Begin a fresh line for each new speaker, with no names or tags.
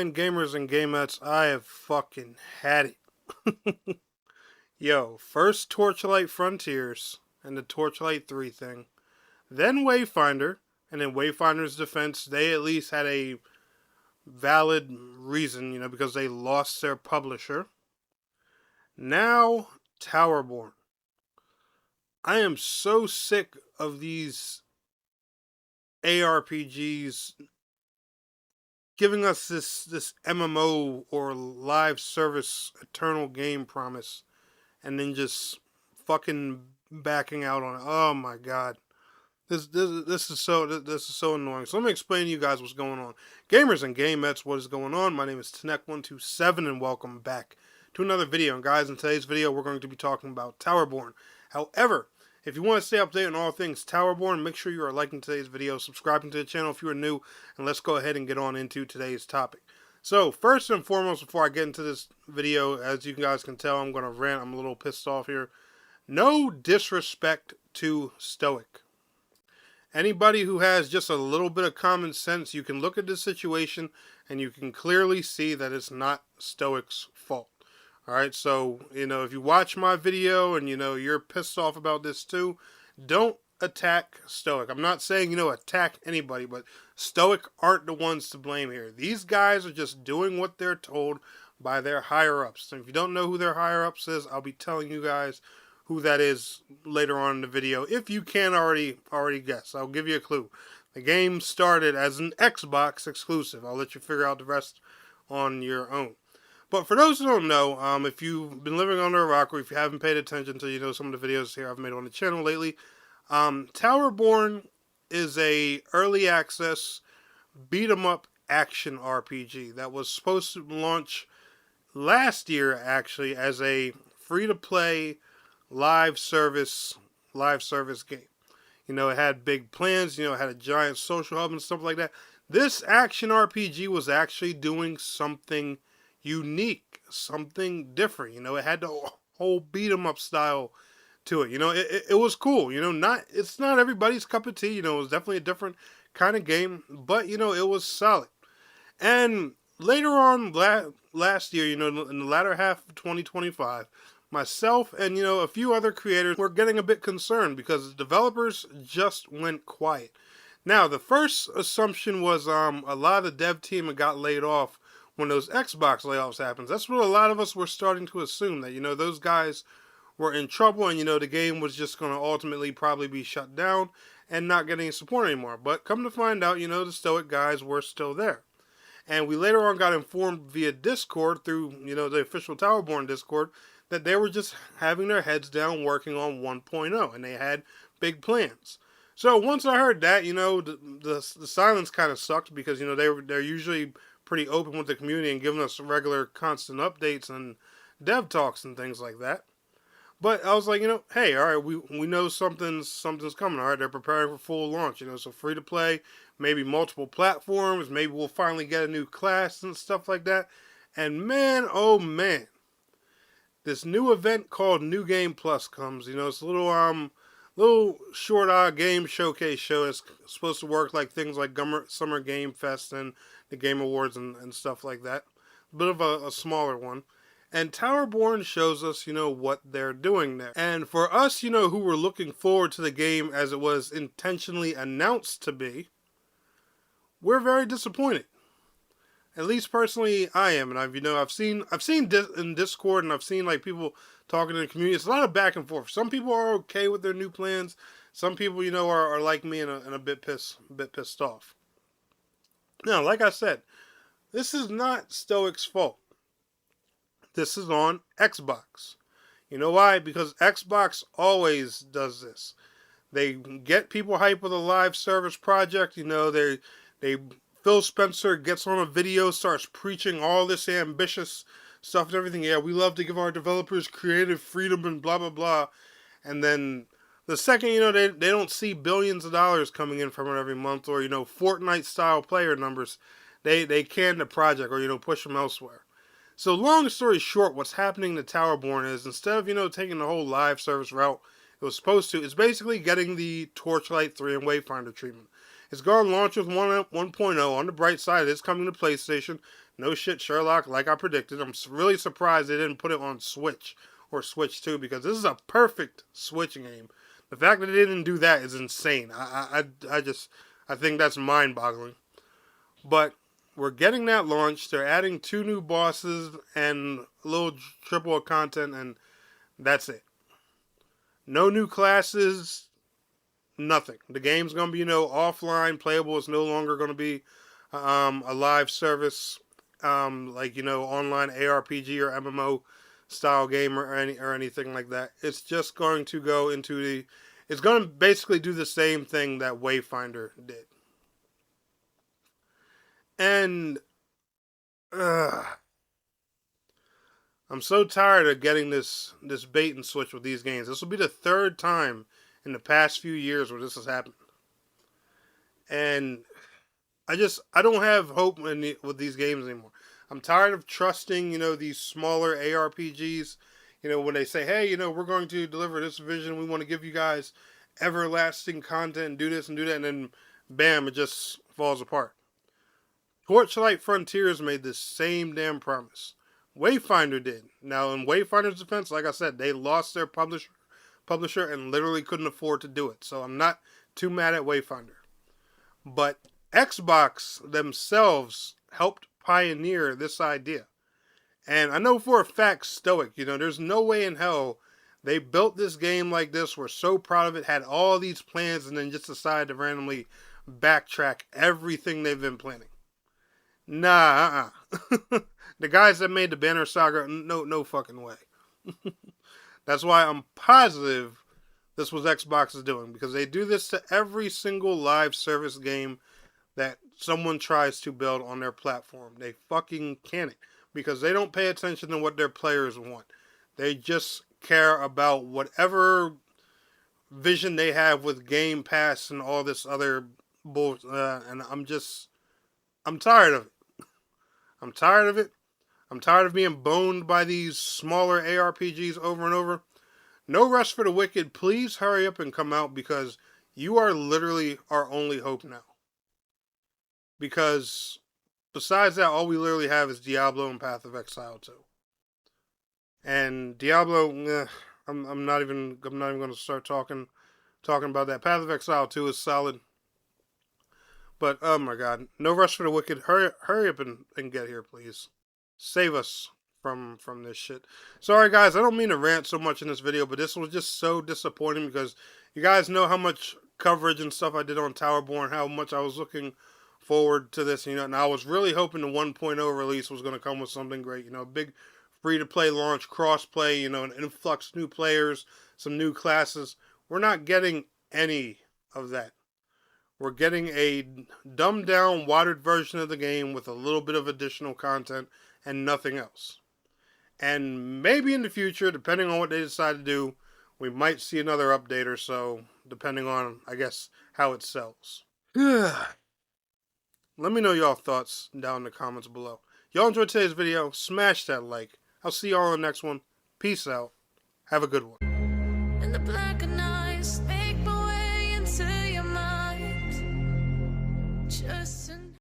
man, gamers and gamettes, I have fucking had it. Yo, first Torchlight Frontiers and the Torchlight 3 thing, then Wayfinder, and in Wayfinder's defense, they at least had a valid reason, because they lost their publisher. Now, Towerborne. I am so sick of these ARPGs giving us this MMO or live service eternal game promise and then just fucking backing out on it. Oh my god. This is so annoying. So let me explain to you guys what's going on. Gamers and gamettes, what is going on? My name is Tanek127 and welcome back to another video. And guys, in today's video we're going to be talking about Towerborne. However, if you want to stay updated on all things Towerborne, make sure you are liking today's video, subscribing to the channel if you are new, and let's go ahead and get on into today's topic. So, first and foremost, before I get into this video, as you guys can tell, I'm going to rant. I'm a little pissed off here. No disrespect to Stoic. Anybody who has just a little bit of common sense, you can look at this situation and you can clearly see that it's not Stoic's fault. Alright, so, if you watch my video and, you're pissed off about this too, don't attack Stoic. I'm not saying, attack anybody, but Stoic aren't the ones to blame here. These guys are just doing what they're told by their higher-ups. And if you don't know who their higher-ups is, I'll be telling you guys who that is later on in the video. If you can't already guess, I'll give you a clue. The game started as an Xbox exclusive. I'll let you figure out the rest on your own. But for those who don't know, if you've been living under a rock or if you haven't paid attention to some of the videos here I've made on the channel lately, Towerborne is a early access beat 'em up action RPG that was supposed to launch last year actually as a free to play live service game. It had big plans, it had a giant social hub and stuff like that. This action RPG was actually doing something unique, something different. It had the whole beat 'em up style to it. It was cool. It's not everybody's cup of tea. It was definitely a different kind of game, but it was solid. And later on last year, in the latter half of 2025, myself and a few other creators were getting a bit concerned because the developers just went quiet. Now, the first assumption was a lot of the dev team had got laid off when those Xbox layoffs happened. That's what a lot of us were starting to assume, that, those guys were in trouble and, the game was just going to ultimately probably be shut down and not getting support anymore. But come to find out, the Stoic guys were still there. And we later on got informed via Discord through, the official Towerborne Discord that they were just having their heads down working on 1.0 and they had big plans. So once I heard that, the silence kind of sucked because, they're usually pretty open with the community and giving us regular constant updates and dev talks and things like that. But I was like, hey, all right, we know something's coming, all right? They're preparing for full launch, so free to play, maybe multiple platforms, maybe we'll finally get a new class and stuff like that. And man, oh man, this new event called New Game Plus comes. It's a little short game showcase show. It's supposed to work like things like Summer Game Fest and the Game Awards and stuff like that. A bit of a smaller one. And Towerborne shows us, what they're doing there. And for us, who were looking forward to the game as it was intentionally announced to be, we're very disappointed. At least personally, I am. And I've seen in Discord and I've seen like people talking in the community. It's a lot of back and forth. Some people are okay with their new plans. Some people, are like me and a bit pissed off. Now, like I said, this is not Stoic's fault. This is on Xbox. You know why? Because Xbox always does this. They get people hyped with a live service project. They Phil Spencer gets on a video, starts preaching all this ambitious stuff and everything. Yeah, we love to give our developers creative freedom and blah, blah, blah. And then the second, they don't see billions of dollars coming in from it every month or, Fortnite-style player numbers, they can the project or, push them elsewhere. So long story short, what's happening to Towerborne is instead of, taking the whole live service route it was supposed to, it's basically getting the Torchlight 3 and Wayfinder treatment. It's going to launch with 1.0 on the bright side. It's coming to PlayStation. No shit, Sherlock, like I predicted. I'm really surprised they didn't put it on Switch or Switch 2 because this is a perfect Switch game. The fact that they didn't do that is insane. I think that's mind-boggling. But we're getting that launched. They're adding 2 new bosses and a little triple of content, and that's it. No new classes, nothing. The game's going to be, offline, playable. It's no longer going to be a live service, like, online ARPG or MMO style game or anything like that. It's just going to go into it's going to basically do the same thing that Wayfinder did. And I'm so tired of getting this bait and switch with these games. This will be the 3rd time in the past few years where this has happened. And I don't have hope with these games anymore. I'm tired of trusting, these smaller ARPGs. When they say, hey, we're going to deliver this vision. We want to give you guys everlasting content and do this and do that. And then, bam, it just falls apart. Torchlight Frontiers made this same damn promise. Wayfinder did. Now, in Wayfinder's defense, like I said, they lost their publisher and literally couldn't afford to do it. So I'm not too mad at Wayfinder. But Xbox themselves helped pioneer this idea. And I know for a fact, Stoic, there's no way in hell they built this game like this, were so proud of it, had all these plans, and then just decided to randomly backtrack everything they've been planning. Nah, the guys that made the Banner Saga, no fucking way. That's why I'm positive this was Xbox is doing, because they do this to every single live service game that someone tries to build on their platform. They fucking can it, because they don't pay attention to what their players want. They just care about whatever vision they have with Game Pass and all this other bull. And I'm tired of it. I'm tired of it. I'm tired of being boned by these smaller ARPGs over and over. No Rest for the Wicked, please hurry up and come out, because you are literally our only hope now. Because besides that, all we literally have is Diablo and Path of Exile 2. And Diablo, I'm not even going to start talking about that. Path of Exile 2 is solid. But oh my god, No Rest for the Wicked, hurry up and get here, please. Save us from this shit. Sorry guys, I don't mean to rant so much in this video, but this was just so disappointing, because you guys know how much coverage and stuff I did on TOWERBORNE, how much I was looking forward to this, and I was really hoping the 1.0 release was going to come with something great, a big free-to-play launch, cross-play, an influx new players, some new classes. We're not getting any of that. We're getting a dumbed-down, watered version of the game with a little bit of additional content and nothing else. And maybe in the future, depending on what they decide to do, we might see another update or so, depending on, I guess, how it sells. Let me know y'all thoughts down in the comments below. Y'all enjoyed today's video, smash that like. I'll see y'all in the next one. Peace out. Have a good one.